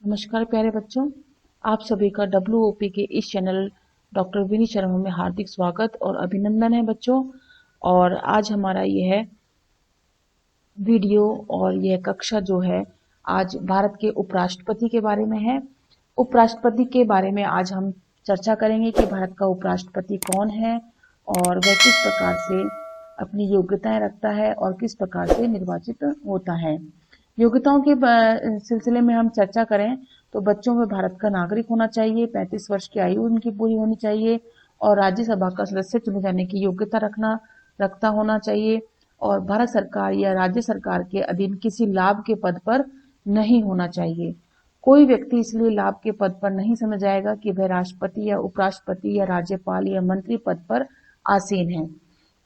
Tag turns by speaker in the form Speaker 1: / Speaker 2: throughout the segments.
Speaker 1: नमस्कार प्यारे बच्चों, आप सभी का WOP के इस चैनल डॉक्टर विनी शर्मा में हार्दिक स्वागत और अभिनंदन है बच्चों। और आज हमारा यह वीडियो और यह कक्षा जो है आज भारत के उपराष्ट्रपति के बारे में है। उपराष्ट्रपति के बारे में आज हम चर्चा करेंगे कि भारत का उपराष्ट्रपति कौन है और वह किस प्रकार से अपनी योग्यताएं रखता है और किस प्रकार से निर्वाचित होता है। योग्यताओं के सिलसिले में हम चर्चा करें तो बच्चों में भारत का नागरिक होना चाहिए, 35 वर्ष की आयु उनकी पूरी होनी चाहिए और राज्यसभा का सदस्य चुने जाने की योग्यता रखता होना चाहिए और भारत सरकार या राज्य सरकार के अधीन किसी लाभ के पद पर नहीं होना चाहिए। कोई व्यक्ति इसलिए लाभ के पद पर नहीं समझा जाएगा कि वह राष्ट्रपति या उपराष्ट्रपति या राज्यपाल या मंत्री पद पर आसीन है।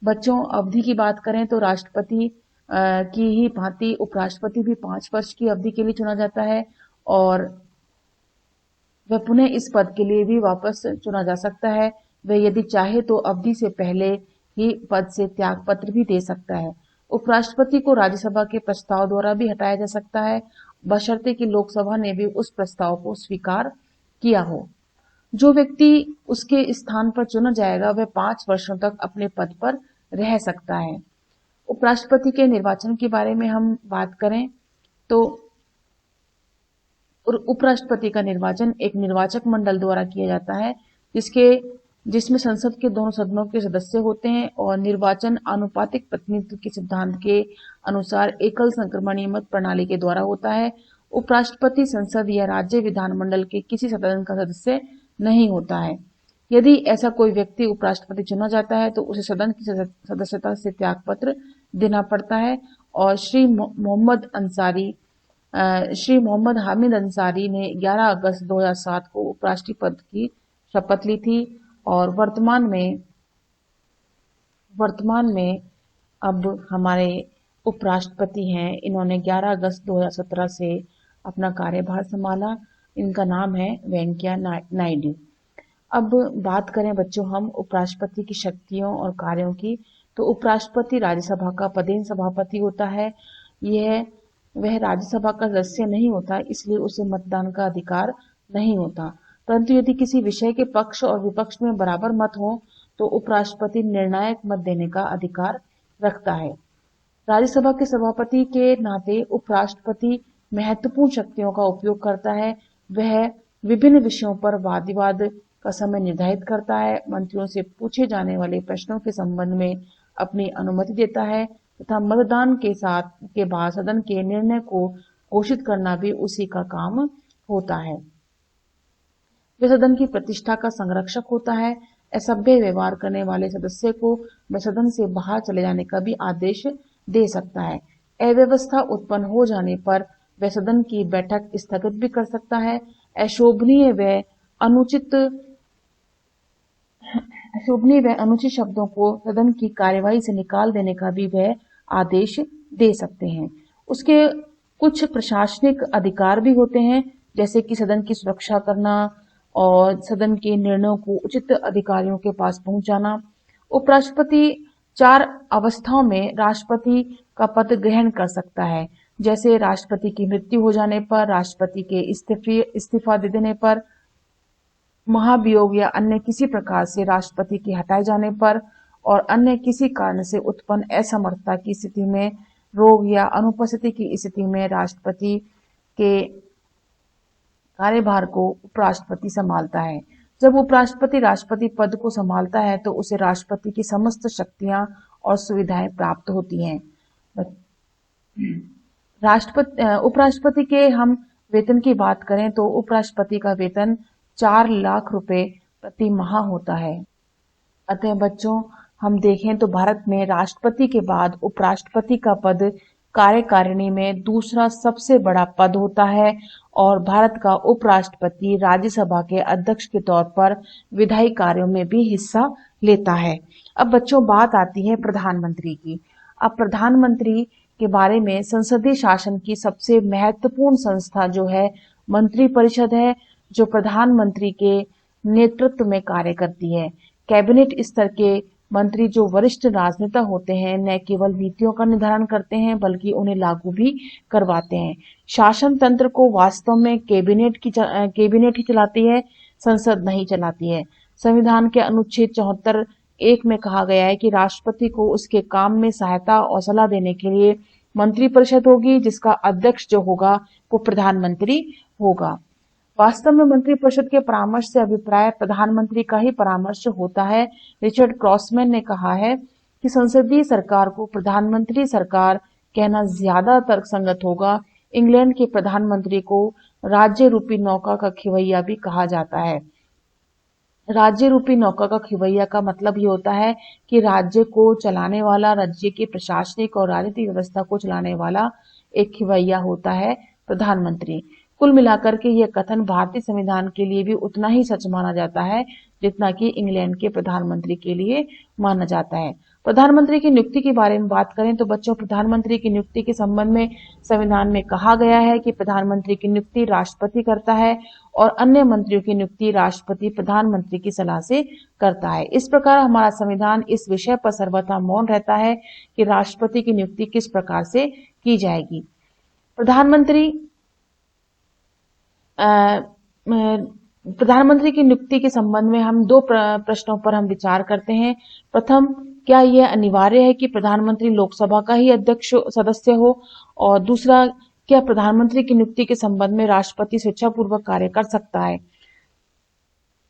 Speaker 1: बच्चों, अवधि की बात करें तो राष्ट्रपति की ही भांति उपराष्ट्रपति भी 5 वर्ष की अवधि के लिए चुना जाता है और वह पुनः इस पद के लिए भी वापस चुना जा सकता है। वह यदि चाहे तो अवधि से पहले ही पद से त्याग पत्र भी दे सकता है। उपराष्ट्रपति को राज्यसभा के प्रस्ताव द्वारा भी हटाया जा सकता है, बशर्ते कि लोकसभा ने भी उस प्रस्ताव को स्वीकार किया हो। जो व्यक्ति उसके स्थान पर चुना जाएगा वह 5 वर्षों तक अपने पद पर रह सकता है। उपराष्ट्रपति के निर्वाचन के बारे में हम बात करें तो उपराष्ट्रपति का निर्वाचन एक निर्वाचक मंडल द्वारा किया जाता है जिसमें संसद के दोनों सदनों के सदस्य होते हैं और निर्वाचन आनुपातिक प्रतिनिधित्व के सिद्धांत के अनुसार एकल संक्रमणीय मत प्रणाली के द्वारा होता है। उपराष्ट्रपति संसद या राज्य विधानमंडल के किसी सदन का सदस्य नहीं होता है। यदि ऐसा कोई व्यक्ति उपराष्ट्रपति चुना जाता है तो उसे सदन की सदस्यता से त्यागपत्र देना पड़ता है और श्री मोहम्मद हामिद अंसारी ने 11 अगस्त 2007 को उपराष्ट्रपति पद की शपथ ली थी और वर्तमान में अब हमारे उपराष्ट्रपति हैं। इन्होंने 11 अगस्त 2017 से अपना कार्यभार संभाला। इनका नाम है वेंकैया नायडू। अब बात करें बच्चों हम उपराष्ट्रपति की शक्तियों और कार्यों की, तो उपराष्ट्रपति राज्यसभा का पदेन सभापति होता है। वह राज्यसभा का सदस्य नहीं होता, इसलिए उसे मतदान का अधिकार नहीं होता, परंतु यदि किसी विषय के पक्ष और विपक्ष में बराबर मत हो तो उपराष्ट्रपति निर्णायक मत देने का अधिकार रखता है। राज्यसभा के सभापति के नाते उपराष्ट्रपति महत्वपूर्ण शक्तियों का उपयोग करता है। वह विभिन्न विषयों पर वाद विवाद का समय निर्धारित करता है, मंत्रियों से पूछे जाने वाले प्रश्नों के संबंध में अपनी अनुमति देता है तथा मतदान के बाद सदन के निर्णय को घोषित करना भी उसी का काम होता है। वह सदन की प्रतिष्ठा का संरक्षक होता है। असभ्य व्यवहार करने वाले सदस्य को वह सदन से बाहर चले जाने का भी आदेश दे सकता है। अव्यवस्था उत्पन्न हो जाने पर वह सदन की बैठक स्थगित भी कर सकता है। अशोभनीय व अनुचित शब्दों को सदन की कार्यवाही से निकाल देने का भी वह आदेश दे सकते हैं। उसके कुछ प्रशासनिक अधिकार भी होते हैं, जैसे कि सदन की सुरक्षा करना और सदन के निर्णयों को उचित अधिकारियों के पास पहुंचाना। उपराष्ट्रपति 4 अवस्थाओं में राष्ट्रपति का पद ग्रहण कर सकता है, जैसे राष्ट्रपति की मृत्यु हो जाने पर, राष्ट्रपति के इस्तीफा दे देने पर, महाभियोग या अन्य किसी प्रकार से राष्ट्रपति के हटाए जाने पर और अन्य किसी कारण से उत्पन्न असमर्थता की स्थिति में, रोग या अनुपस्थिति की स्थिति में राष्ट्रपति के कार्यभार को उपराष्ट्रपति संभालता है। जब उपराष्ट्रपति राष्ट्रपति पद को संभालता है तो उसे राष्ट्रपति की समस्त शक्तियां और सुविधाएं प्राप्त होती हैं। उपराष्ट्रपति के हम वेतन की बात करें तो उपराष्ट्रपति का वेतन 4 लाख रुपए प्रति माह होता है। अतः बच्चों, हम देखें तो भारत में राष्ट्रपति के बाद उपराष्ट्रपति का पद कार्यकारिणी में दूसरा सबसे बड़ा पद होता है और भारत का उपराष्ट्रपति राज्यसभा के अध्यक्ष के तौर पर विधायी कार्यों में भी हिस्सा लेता है। अब बच्चों, बात आती है प्रधानमंत्री की। अब प्रधानमंत्री के बारे में संसदीय शासन की सबसे महत्वपूर्ण संस्था जो है मंत्रिपरिषद है, जो प्रधानमंत्री के नेतृत्व में कार्य करती है। कैबिनेट स्तर के मंत्री जो वरिष्ठ राजनेता होते हैं न केवल नीतियों का निर्धारण करते हैं बल्कि उन्हें लागू भी करवाते हैं। शासन तंत्र को वास्तव में कैबिनेट ही चलाती है, संसद नहीं चलाती है। संविधान के अनुच्छेद 74(1) में कहा गया है कि राष्ट्रपति को उसके काम में सहायता और सलाह देने के लिए मंत्रिपरिषद होगी, जिसका अध्यक्ष जो होगा वो प्रधानमंत्री होगा। वास्तव में मंत्रिपरिषद के परामर्श से अभिप्राय प्रधानमंत्री का ही परामर्श होता है। रिचर्ड क्रॉसमैन ने कहा है कि संसदीय सरकार को प्रधानमंत्री सरकार कहना ज्यादा तर्कसंगत होगा। इंग्लैंड के प्रधानमंत्री को राज्य रूपी नौका का खिवैया भी कहा जाता है। राज्य रूपी नौका का खिवैया का मतलब ये होता है कि राज्य को चलाने वाला, राज्य की प्रशासनिक और राजनीतिक व्यवस्था को चलाने वाला एक खिवैया होता है प्रधानमंत्री। कुल मिलाकर के यह कथन भारतीय संविधान के लिए भी उतना ही सच माना जाता है जितना कि इंग्लैंड के प्रधानमंत्री के लिए माना जाता है। प्रधानमंत्री की नियुक्ति के बारे में बात करें तो बच्चों, प्रधानमंत्री की नियुक्ति के संबंध में संविधान में कहा गया है कि प्रधानमंत्री की नियुक्ति राष्ट्रपति करता है और अन्य मंत्रियों की नियुक्ति राष्ट्रपति प्रधानमंत्री की सलाह से करता है। इस प्रकार हमारा संविधान इस विषय पर सर्वथा मौन रहता है कि राष्ट्रपति की नियुक्ति किस प्रकार से की जाएगी। प्रधानमंत्री की नियुक्ति के संबंध में हम दो प्रश्नों पर हम विचार करते हैं। प्रथम, क्या यह अनिवार्य है कि प्रधानमंत्री लोकसभा का ही अध्यक्ष सदस्य हो? और दूसरा, क्या प्रधानमंत्री की नियुक्ति के संबंध में राष्ट्रपति स्वेच्छापूर्वक कार्य कर सकता है?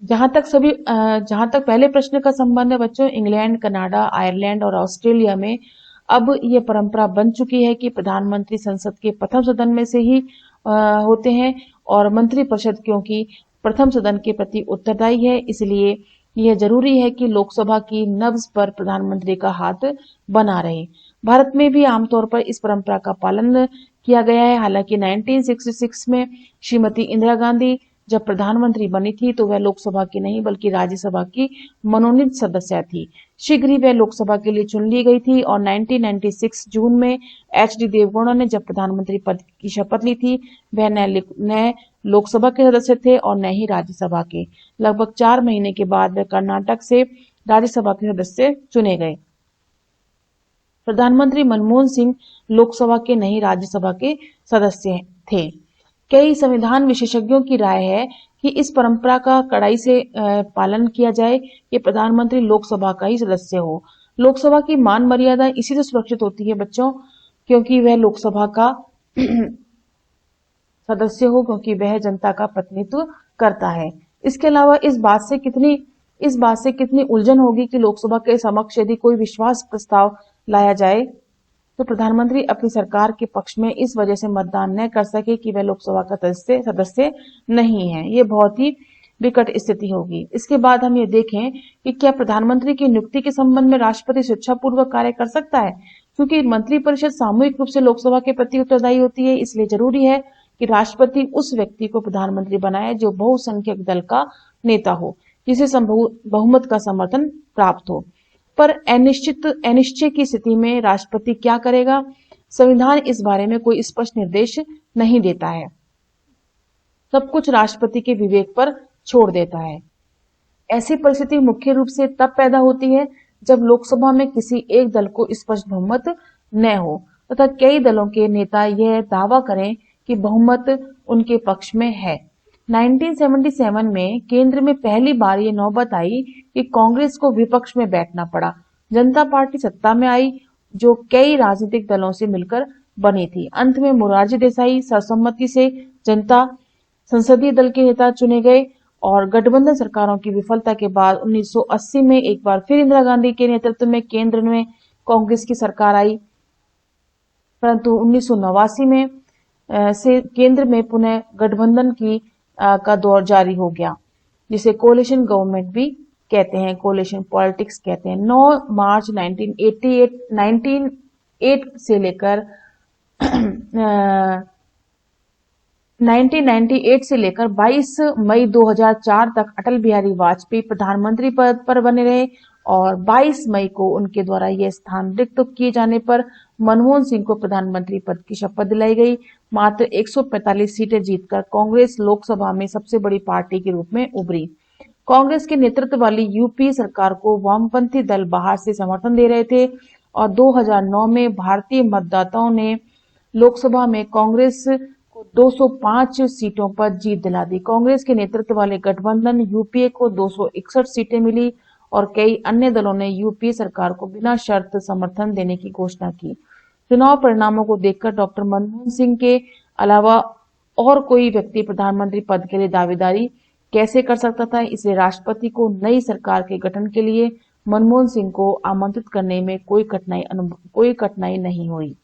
Speaker 1: जहां तक पहले प्रश्न का संबंध है बच्चों, इंग्लैंड, कनाडा, आयरलैंड और ऑस्ट्रेलिया में अब ये परंपरा बन चुकी है कि प्रधानमंत्री संसद के प्रथम सदन में से ही होते हैं और मंत्रिपरिषद क्योंकि प्रथम सदन के प्रति उत्तरदायी है, इसलिए यह जरूरी है कि लोकसभा की नब्ज पर प्रधानमंत्री का हाथ बना रहे। भारत में भी आमतौर पर इस परंपरा का पालन किया गया है। हालांकि 1966 में श्रीमती इंदिरा गांधी जब प्रधानमंत्री बनी थी तो वह लोकसभा की नहीं बल्कि राज्यसभा की मनोनीत सदस्य थी। शीघ्र ही वह लोकसभा के लिए चुन ली गई थी और 1996 जून में HD देवगौड़ा ने जब प्रधानमंत्री पद की शपथ ली थी, वह न लोकसभा के सदस्य थे और न ही राज्यसभा के। लगभग 4 महीने के बाद वह कर्नाटक से राज्यसभा के सदस्य चुने गए। प्रधानमंत्री मनमोहन सिंह लोकसभा के नहीं राज्यसभा के सदस्य थे। कई संविधान विशेषज्ञों की राय है कि इस परंपरा का कड़ाई से पालन किया जाए कि प्रधानमंत्री लोकसभा का ही सदस्य हो। लोकसभा की मान मर्यादा इसी से सुरक्षित होती है बच्चों, क्योंकि वह लोकसभा का सदस्य हो, क्योंकि वह जनता का प्रतिनिधित्व करता है। इसके अलावा इस बात से कितनी उलझन होगी कि लोकसभा के समक्ष यदि कोई विश्वास प्रस्ताव लाया जाए तो प्रधानमंत्री अपनी सरकार के पक्ष में इस वजह से मतदान न कर सके कि वह लोकसभा का सदस्य नहीं है। ये बहुत ही विकट स्थिति होगी। इसके बाद हम ये देखें कि क्या प्रधानमंत्री की नियुक्ति के संबंध में राष्ट्रपति स्वेच्छापूर्वक कार्य कर सकता है? क्योंकि मंत्रिपरिषद सामूहिक रूप से लोकसभा के प्रति उत्तरदायी होती है, इसलिए जरूरी है कि राष्ट्रपति उस व्यक्ति को प्रधानमंत्री बनाए जो बहुसंख्यक दल का नेता हो, जिसे बहुमत का समर्थन प्राप्त हो। पर अनिश्चय की स्थिति में राष्ट्रपति क्या करेगा? संविधान इस बारे में कोई स्पष्ट निर्देश नहीं देता है, सब कुछ राष्ट्रपति के विवेक पर छोड़ देता है। ऐसी परिस्थिति मुख्य रूप से तब पैदा होती है जब लोकसभा में किसी एक दल को स्पष्ट बहुमत न हो तथा कई दलों के नेता यह दावा करें कि बहुमत उनके पक्ष में है। 1977 में केंद्र में पहली बार ये नौबत आई कि कांग्रेस को विपक्ष में बैठना पड़ा। जनता पार्टी सत्ता में आई जो कई राजनीतिक दलों से मिलकर बनी थी। अंत में मोरारजी देसाई सर्वसम्मति से जनता संसदीय दल के नेता चुने गए और गठबंधन सरकारों की विफलता के बाद 1980 में एक बार फिर इंदिरा गांधी के नेतृत्व में केंद्र में कांग्रेस की सरकार आई, परंतु 1989 में से केंद्र में पुनः गठबंधन का दौर जारी हो गया, जिसे कोलिशन गवर्नमेंट भी कहते हैं, कोलिशन पॉलिटिक्स कहते हैं। 9 मार्च 1998 से लेकर 22 मई 2004 तक अटल बिहारी वाजपेयी प्रधानमंत्री पद पर बने रहे और 22 मई को उनके द्वारा यह स्थान रिक्त किए जाने पर मनमोहन सिंह को प्रधानमंत्री पद की शपथ दिलाई गई। मात्र 145 सीटें जीतकर कांग्रेस लोकसभा में सबसे बड़ी पार्टी के रूप में उभरी। कांग्रेस के नेतृत्व वाली यूपी सरकार को वामपंथी दल बाहर से समर्थन दे रहे थे और 2009 में भारतीय मतदाताओं ने लोकसभा में कांग्रेस को 205 सीटों पर जीत दिला दी। कांग्रेस के नेतृत्व वाले गठबंधन यूपीए को 261 सीटें मिली और कई अन्य दलों ने यूपीए सरकार को बिना शर्त समर्थन देने की घोषणा की। चुनाव परिणामों को देखकर डॉक्टर मनमोहन सिंह के अलावा और कोई व्यक्ति प्रधानमंत्री पद के लिए दावेदारी कैसे कर सकता था, इसलिए राष्ट्रपति को नई सरकार के गठन के लिए मनमोहन सिंह को आमंत्रित करने में कोई कठिनाई नहीं हुई।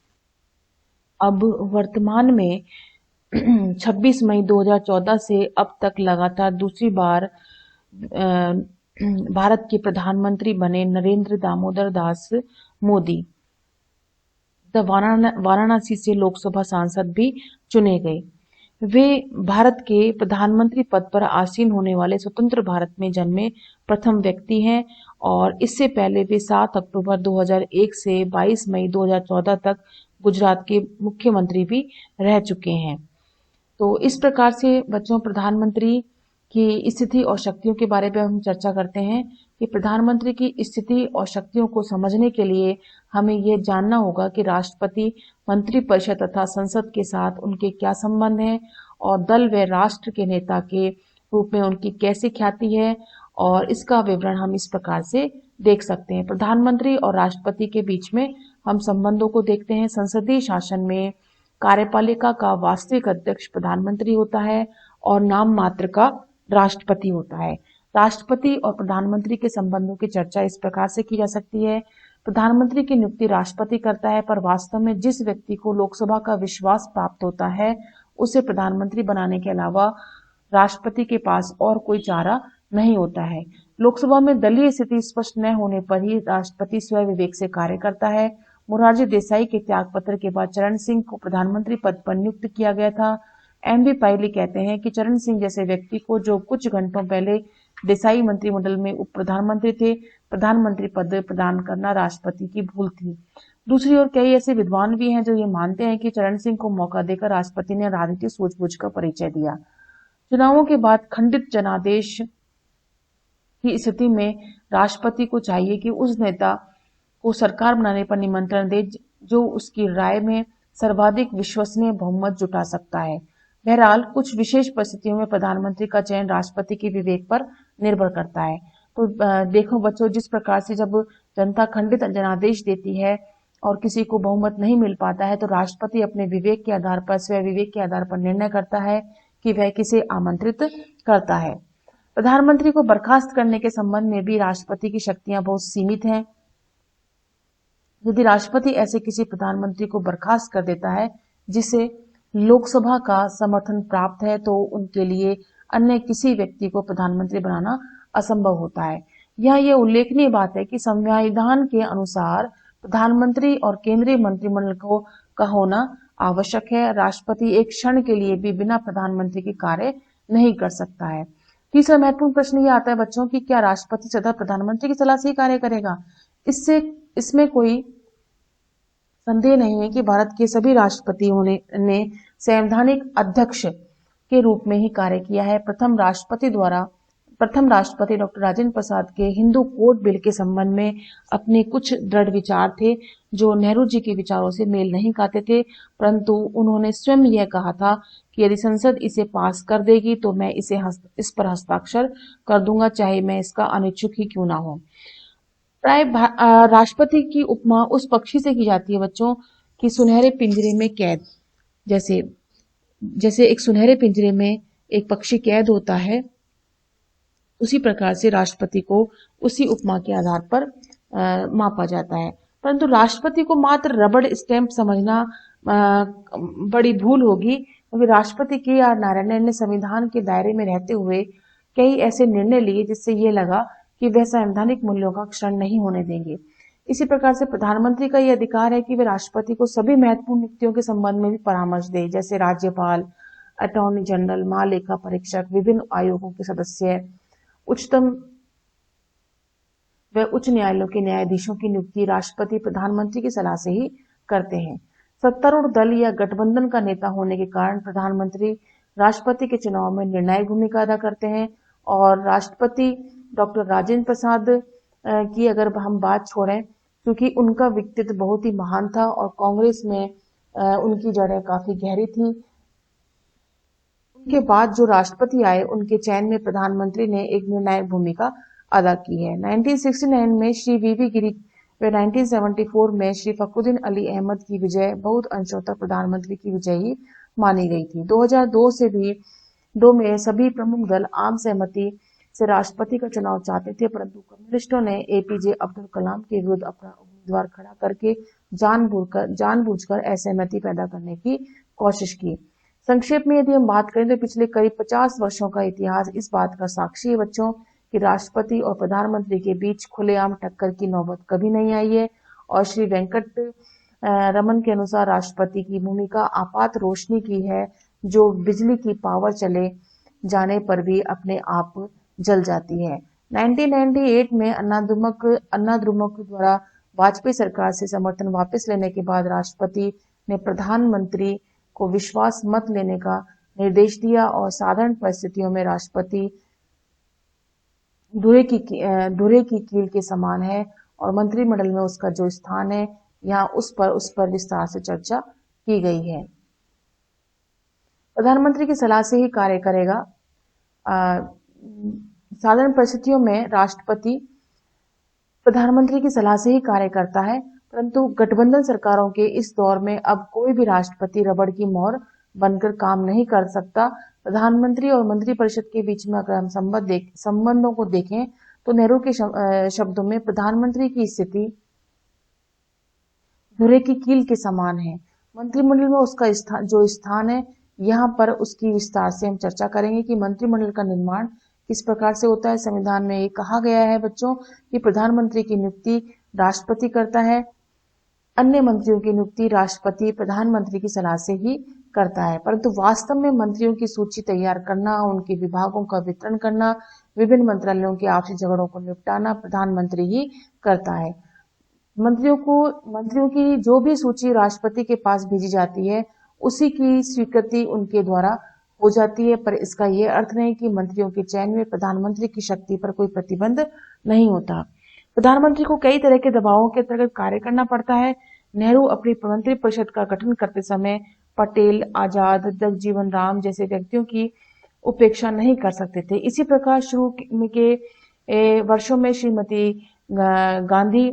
Speaker 1: अब वर्तमान में 26 मई 2014 से अब तक लगातार दूसरी बार भारत के प्रधानमंत्री बने नरेंद्र दामोदर दास मोदी वाराणसी से लोकसभा सांसद भी चुने गए। वे भारत के प्रधानमंत्री पद पर आसीन होने वाले स्वतंत्र भारत में जन्मे प्रथम व्यक्ति हैं और इससे पहले वे 7 अक्टूबर 2001 से 22 मई 2014 तक गुजरात के मुख्यमंत्री भी रह चुके हैं। तो इस प्रकार से बच्चों प्रधानमंत्री की स्थिति और शक्तियों के बारे में हम चर्चा करते हैं कि प्रधानमंत्री की स्थिति और शक्तियों को समझने के लिए हमें यह जानना होगा कि राष्ट्रपति, मंत्रिपरिषद तथा संसद के साथ उनके क्या संबंध हैं और दल व राष्ट्र के नेता के रूप में उनकी कैसी ख्याति है, और इसका विवरण हम इस प्रकार से देख सकते हैं। प्रधानमंत्री और राष्ट्रपति के बीच में हम संबंधों को देखते हैं। संसदीय शासन में कार्यपालिका का वास्तविक अध्यक्ष प्रधानमंत्री होता है और नाम मात्र का राष्ट्रपति होता है। राष्ट्रपति और प्रधानमंत्री के संबंधों की चर्चा इस प्रकार से की जा सकती है। प्रधानमंत्री की नियुक्ति राष्ट्रपति करता है, पर वास्तव में जिस व्यक्ति को लोकसभा का विश्वास प्राप्त होता है उसे प्रधानमंत्री बनाने के अलावा राष्ट्रपति के पास और कोई चारा नहीं होता है। लोकसभा में दलीय स्थिति स्पष्ट न होने पर ही राष्ट्रपति स्वयं विवेक से कार्य करता है। मोरारजी देसाई के त्यागपत्र के बाद चरण सिंह को प्रधानमंत्री पद पर नियुक्त किया गया था। एम.बी. पायली कहते हैं कि चरण सिंह जैसे व्यक्ति को, जो कुछ घंटों पहले देसाई मंत्रिमंडल में उप प्रधानमंत्री थे, प्रधानमंत्री पद प्रदान करना राष्ट्रपति की भूल थी। दूसरी ओर कई ऐसे विद्वान भी हैं जो ये मानते हैं कि चरण सिंह को मौका देकर राष्ट्रपति ने राजनीतिक सूझबूझ का परिचय दिया। चुनावों के बाद खंडित जनादेश की स्थिति में राष्ट्रपति को चाहिए कि उस नेता को सरकार बनाने पर निमंत्रण दे जो उसकी राय में सर्वाधिक विश्वसनीय बहुमत जुटा सकता है। बहरहाल कुछ विशेष परिस्थितियों में प्रधानमंत्री का चयन राष्ट्रपति के विवेक पर निर्भर करता है। तो देखो बच्चों, जिस प्रकार से जब जनता खंडित जनादेश देती है और किसी को बहुमत नहीं मिल पाता है तो राष्ट्रपति अपने विवेक के आधार पर, स्वयं विवेक के आधार पर निर्णय करता है कि वह किसे आमंत्रित करता है। प्रधानमंत्री को बर्खास्त करने के संबंध में भी राष्ट्रपति की शक्तियां बहुत सीमित हैं। यदि राष्ट्रपति ऐसे किसी प्रधानमंत्री को बर्खास्त कर देता है जिसे लोकसभा का समर्थन प्राप्त है तो उनके लिए अन्य किसी व्यक्ति को प्रधानमंत्री बनाना असंभव होता है। यह उल्लेखनीय बात है कि संविधान के अनुसार प्रधानमंत्री और केंद्रीय मंत्रिमंडल का होना आवश्यक है। राष्ट्रपति एक क्षण के लिए भी बिना प्रधानमंत्री के कार्य नहीं कर सकता है। तीसरा महत्वपूर्ण प्रश्न यह आता है बच्चों कि क्या राष्ट्रपति सदा प्रधानमंत्री की सलाह से ही कार्य करेगा? इसमें कोई संदेह नहीं है कि भारत के सभी राष्ट्रपतियों ने संवैधानिक अध्यक्ष के रूप में ही कार्य किया है। प्रथम राष्ट्रपति डॉक्टर राजेंद्र प्रसाद के हिंदू कोड बिल के संबंध में अपने कुछ दृढ़ विचार थे जो नेहरू जी के विचारों से मेल नहीं खाते थे, परंतु उन्होंने स्वयं यह कहा था कि यदि संसद इसे पास कर देगी तो मैं इस पर हस्ताक्षर कर दूंगा, चाहे मैं इसका अनिच्छुक ही क्यों ना हो। प्राय राष्ट्रपति की उपमा उस पक्षी से की जाती है बच्चों कि सुनहरे पिंजरे में कैद। जैसे एक सुनहरे पिंजरे में एक पक्षी कैद होता है, उसी प्रकार से राष्ट्रपति को उसी उपमा के आधार पर मापा जाता है। परंतु राष्ट्रपति को मात्र रबड़ स्टैंप समझना बड़ी भूल होगी, क्योंकि राष्ट्रपति के.आर. नारायणन ने संविधान के दायरे में रहते हुए कई ऐसे निर्णय लिए जिससे ये लगा कि वह संवैधानिक मूल्यों का क्षरण नहीं होने देंगे। इसी प्रकार से प्रधानमंत्री का यह अधिकार है कि वे राष्ट्रपति को सभी महत्वपूर्ण नियुक्तियों के संबंध में भी परामर्श दे, जैसे राज्यपाल, अटॉर्नी जनरल, महालेखा परीक्षक, विभिन्न आयोगों के सदस्य, उच्चतम व उच्च न्यायालयों के न्यायाधीशों की नियुक्ति राष्ट्रपति प्रधानमंत्री की सलाह से ही करते हैं। सत्तारूढ़ दल या गठबंधन का नेता होने के कारण प्रधानमंत्री राष्ट्रपति के चुनाव में निर्णायक भूमिका अदा करते हैं और राष्ट्रपति डॉक्टर राजेंद्र प्रसाद की अगर हम बात छोड़ें, क्योंकि उनका व्यक्तित्व बहुत ही महान था और कांग्रेस में उनकी जड़ें काफी गहरी थी। उनके बाद जो राष्ट्रपति आए उनके चयन में प्रधानमंत्री ने एक निर्णायक भूमिका अदा की है। 1969 में श्री वीवी गिरी व 1974 में श्री फखरुद्दीन अली अहमद की विजय बहुत अंशों तक प्रधानमंत्री की विजय ही मानी गई थी। 2002 में सभी प्रमुख दल आम सहमति से राष्ट्रपति का चुनाव चाहते थे, परंतु कम्युनिस्टों ने एपीजे अब्दुल कलाम के विरुद्ध अपना उम्मीदवार खड़ा करके जानबूझकर असहमति पैदा करने की कोशिश की। संक्षेप में यदि हम बात करें तो पिछले करीब 50 वर्षों का इतिहास इस बात का साक्षी है बच्चों कि राष्ट्रपति और प्रधानमंत्री के बीच खुलेआम टक्कर की नौबत कभी नहीं आई है। और श्री वेंकट रमन के अनुसार राष्ट्रपति की भूमिका आपात रोशनी की है, जो बिजली की पावर चले जाने पर भी अपने आप जल जाती है। 1998 में अन्ना द्रुमक द्वारा वाजपेयी सरकार से समर्थन वापस लेने के बाद राष्ट्रपति ने प्रधानमंत्री को विश्वास मत लेने का निर्देश दिया और साधारण परिस्थितियों में राष्ट्रपति धुरे की कील के समान है और मंत्रिमंडल में उसका जो स्थान है यहाँ उस पर विस्तार से चर्चा की गई है। प्रधानमंत्री की सलाह से ही कार्य करेगा। साधारण परिस्थितियों में राष्ट्रपति प्रधानमंत्री की सलाह से ही कार्य करता है, परंतु गठबंधन सरकारों के इस दौर में अब कोई भी राष्ट्रपति रबड़ की मोहर बनकर काम नहीं कर सकता। प्रधानमंत्री और मंत्रिपरिषद के बीच में अगर हम संबंधों को देखें तो नेहरू के शब्दों में प्रधानमंत्री की स्थिति धुरे की कील के समान है। मंत्रिमंडल में उसका जो स्थान है यहाँ पर उसकी विस्तार से हम चर्चा करेंगे कि मंत्रिमंडल का निर्माण किस प्रकार से होता है। संविधान में ये कहा गया है बच्चों कि प्रधानमंत्री की नियुक्ति राष्ट्रपति करता है, अन्य मंत्रियों की नियुक्ति राष्ट्रपति प्रधानमंत्री की सलाह से ही करता है, परंतु वास्तव में मंत्रियों की सूची तैयार करना, उनके विभागों का वितरण करना, विभिन्न मंत्रालयों के आपसी झगड़ों को निपटाना प्रधानमंत्री ही करता है। मंत्रियों की जो भी सूची राष्ट्रपति के पास भेजी जाती है उसी की स्वीकृति उनके द्वारा हो जाती है, पर इसका यह अर्थ नहीं कि मंत्रियों के चयन में प्रधानमंत्री की शक्ति पर कोई प्रतिबंध नहीं होता। प्रधानमंत्री को कई तरह के दबावों के अंतर्गत कार्य करना पड़ता है। नेहरू अपनी मंत्रिपरिषद का गठन करते समय पटेल, आजाद, जगजीवन राम जैसे व्यक्तियों की उपेक्षा नहीं कर सकते थे। इसी प्रकार शुरू के वर्षों में श्रीमती गांधी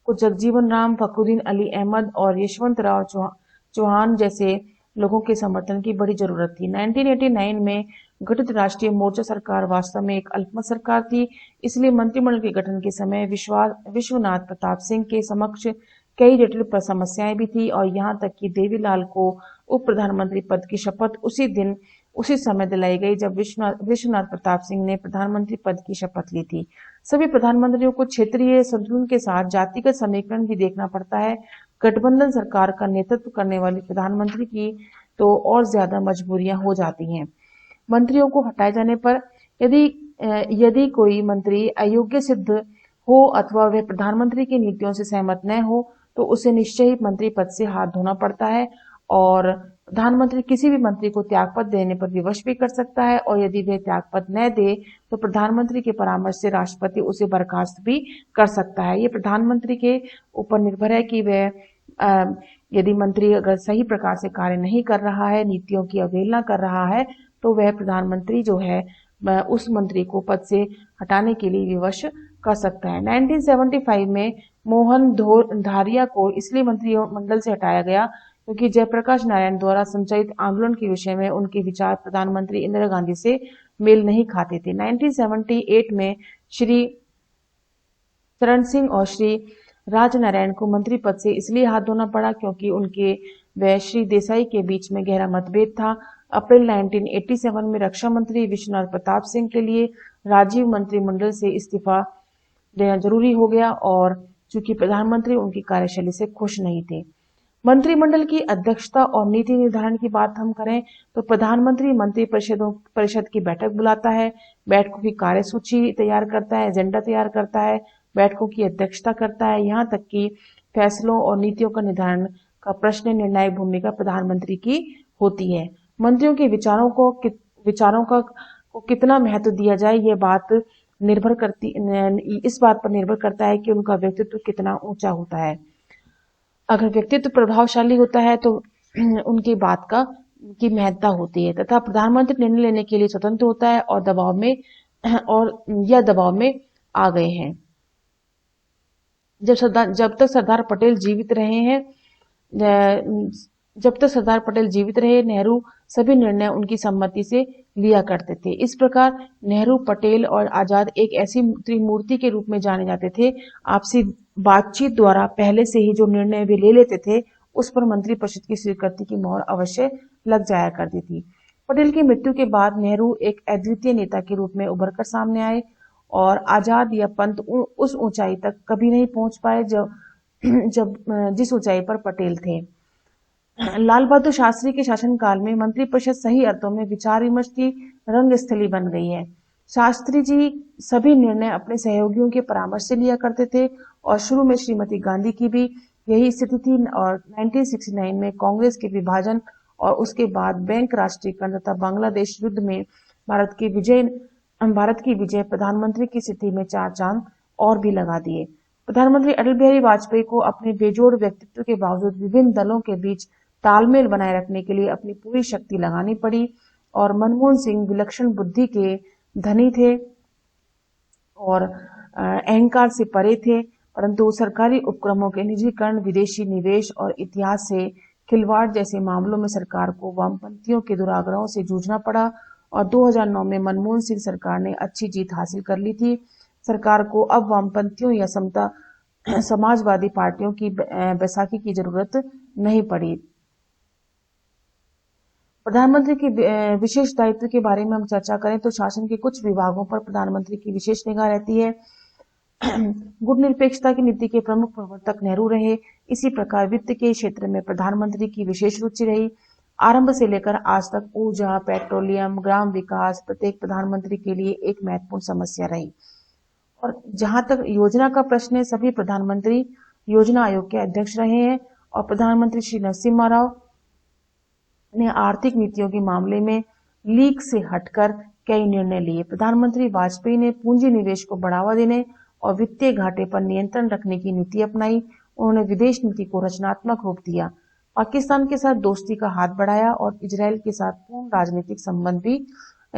Speaker 1: को जगजीवन राम, फखरुद्दीन अली अहमद और यशवंतराव चौहान जैसे लोगों के समर्थन की बड़ी जरूरत थी। 1989 में गठित राष्ट्रीय मोर्चा सरकार वास्तव में एक अल्पमत सरकार थी, इसलिए मंत्रिमंडल के गठन के समय विश्वनाथ प्रताप सिंह के समक्ष कई जटिल समस्याएं भी थी और यहाँ तक कि देवीलाल को उप प्रधानमंत्री पद की शपथ उसी समय दिलाई गई जब विश्वनाथ प्रताप सिंह ने प्रधानमंत्री पद की शपथ ली थी। सभी प्रधानमंत्रियों को क्षेत्रीय संतुलन के साथ जातिगत समीकरण भी देखना पड़ता है। गठबंधन सरकार का नेतृत्व करने वाले प्रधानमंत्री की तो और ज्यादा मजबूरियां हो जाती हैं। मंत्रियों को हटाए जाने पर यदि कोई मंत्री अयोग्य सिद्ध हो अथवा वह प्रधानमंत्री की नीतियों से सहमत न हो तो उसे निश्चय ही मंत्री पद से हाथ धोना पड़ता है और प्रधानमंत्री किसी भी मंत्री को त्यागपत्र देने पर विवश भी कर सकता है और यदि वह त्यागपत्र न दे तो प्रधानमंत्री के परामर्श से राष्ट्रपति उसे बर्खास्त भी कर सकता है। ये प्रधानमंत्री के ऊपर निर्भर है कि वह यदि मंत्री अगर सही प्रकार से कार्य नहीं कर रहा है, नीतियों की अवहेलना कर रहा है, तो वह प्रधानमंत्री जो है उस मंत्री को पद से हटाने के लिए विवश कर सकता है। 1975 में मोहन धारिया को इसलिए मंत्रिमंडल से हटाया गया क्योंकि जयप्रकाश नारायण द्वारा संचालित आंदोलन के विषय में उनके विचार प्रधानमंत्री इंदिरा गांधी से मेल नहीं खाते थे। 1978 में श्री चरण सिंह और श्री राजनारायण को मंत्री पद से इसलिए हाथ धोना पड़ा क्योंकि उनके व श्री देसाई के बीच में गहरा मतभेद था। अप्रैल 1987 में रक्षा मंत्री विश्वनाथ प्रताप सिंह के लिए राजीव मंत्रिमंडल से इस्तीफा देना जरूरी हो गया और चूंकि प्रधानमंत्री उनकी कार्यशैली से खुश नहीं थे। मंत्रिमंडल की अध्यक्षता और नीति निर्धारण की बात हम करें तो प्रधानमंत्री मंत्रिपरिषद की बैठक बुलाता है, बैठकों की कार्यसूची तैयार करता है, एजेंडा तैयार करता है, बैठकों की अध्यक्षता करता है, यहाँ तक कि फैसलों और नीतियों का निर्धारण का प्रश्न निर्णायक भूमिका प्रधानमंत्री की होती है। मंत्रियों के विचारों का को कितना महत्व दिया जाए, ये बात इस बात पर निर्भर करता है कि उनका व्यक्तित्व कितना ऊंचा होता है। अगर व्यक्तित्व प्रभावशाली होता है तो उनकी बात की महत्ता होती है, तथा प्रधानमंत्री निर्णय लेने के लिए स्वतंत्र होता है और दबाव में आ गए हैं। जब तक सरदार पटेल जीवित रहे, नेहरू सभी निर्णय उनकी सम्मति से लिया करते थे। इस प्रकार नेहरू, पटेल और आजाद एक ऐसी त्रिमूर्ति के रूप में जाने जाते थे। आपसी बातचीत द्वारा पहले से ही जो निर्णय वे ले लेते थे, उस पर मंत्रिपरिषद की स्वीकृति की मोहर अवश्य लग जाया करती थी। पटेल की मृत्यु के बाद नेहरू एक अद्वितीय नेता के रूप में उभरकर सामने आए और आजाद या पंत उस ऊंचाई तक कभी नहीं पहुंच पाए जिस ऊंचाई पर पटेल थे। लाल बहादुर शास्त्री के शासनकाल में मंत्रिपरिषद सही अर्थों में विचार विमर्श की रंगस्थली बन गई है। शास्त्री जी सभी निर्णय अपने सहयोगियों के परामर्श से लिया करते थे और शुरू में श्रीमती गांधी की भी यही स्थिति थी और 1969 में कांग्रेस के विभाजन और उसके बाद बैंक राष्ट्रीयकरण तथा बांग्लादेश युद्ध में भारत की विजय प्रधानमंत्री की स्थिति में 4 चांद और भी लगा दिए। प्रधानमंत्री अटल बिहारी वाजपेयी को अपने बेजोड़ व्यक्तित्व के बावजूद विभिन्न दलों के बीच तालमेल बनाए रखने के लिए अपनी पूरी शक्ति लगानी पड़ी और मनमोहन सिंह विलक्षण बुद्धि के धनी थे और अहंकार से परे थे, परंतु सरकारी उपक्रमों के निजीकरण, विदेशी निवेश और इतिहास से खिलवाड़ जैसे मामलों में सरकार को वामपंथियों के दुराग्रहों से जूझना पड़ा और 2009 में मनमोहन सिंह सरकार ने अच्छी जीत हासिल कर ली थी। सरकार को अब वामपंथियों या समाजवादी पार्टियों की बैसाखी की जरूरत नहीं पड़ी। प्रधानमंत्री के विशेष दायित्व के बारे में हम चर्चा करें तो शासन के कुछ विभागों पर प्रधानमंत्री की विशेष निगाह रहती है। गुटनिरपेक्षता की नीति के प्रमुख प्रवर्तक नेहरू रहे। इसी प्रकार वित्त के क्षेत्र में प्रधानमंत्री की विशेष रुचि रही। आरंभ से लेकर आज तक ऊर्जा, पेट्रोलियम, ग्राम विकास प्रत्येक प्रधानमंत्री के लिए एक महत्वपूर्ण समस्या रही। और जहां तक योजना का प्रश्न है, सभी प्रधानमंत्री योजना आयोग के अध्यक्ष रहे हैं और प्रधानमंत्री श्री नरसिम्हा राव ने आर्थिक नीतियों के मामले में लीक से हटकर कई निर्णय लिए। प्रधानमंत्री वाजपेयी ने पूंजी निवेश को बढ़ावा देने और वित्तीय घाटे पर नियंत्रण रखने की नीति अपनाई। उन्होंने विदेश नीति को रचनात्मक रूप दिया, पाकिस्तान के साथ दोस्ती का हाथ बढ़ाया और इजरायल के साथ पूर्ण राजनीतिक संबंध भी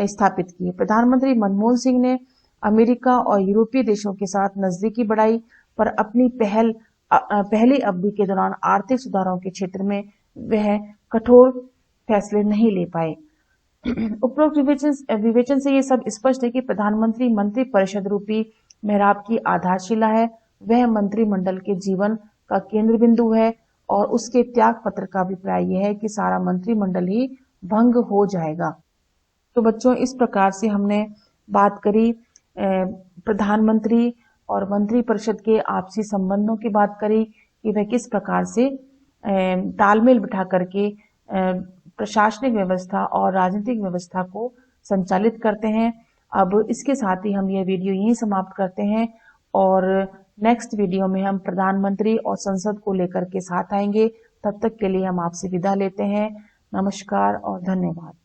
Speaker 1: स्थापित किए। प्रधानमंत्री मनमोहन सिंह ने अमेरिका और यूरोपीय देशों के साथ नजदीकी बढ़ाई, पर अपनी पहली अवधि के दौरान आर्थिक सुधारों के क्षेत्र में वह कठोर फैसले नहीं ले पाए। उपरोक्त विवेचन से ये सब स्पष्ट है कि प्रधानमंत्री मंत्रिपरिषद रूपी मेहराब की आधारशिला है। वह मंत्रिमंडल के जीवन का केंद्र बिंदु है और उसके त्याग पत्र का अभिप्राय यह है कि सारा मंत्रिमंडल ही भंग हो जाएगा। तो बच्चों, इस प्रकार से हमने बात करी प्रधानमंत्री और मंत्रिपरिषद के आपसी संबंधों की बात करी कि वह किस प्रकार से तालमेल बिठा करके प्रशासनिक व्यवस्था और राजनीतिक व्यवस्था को संचालित करते हैं। अब इसके साथ ही हम यह वीडियो यहीं समाप्त करते हैं और नेक्स्ट वीडियो में हम प्रधानमंत्री और संसद को लेकर के साथ आएंगे। तब तक के लिए हम आपसे विदा लेते हैं। नमस्कार और धन्यवाद।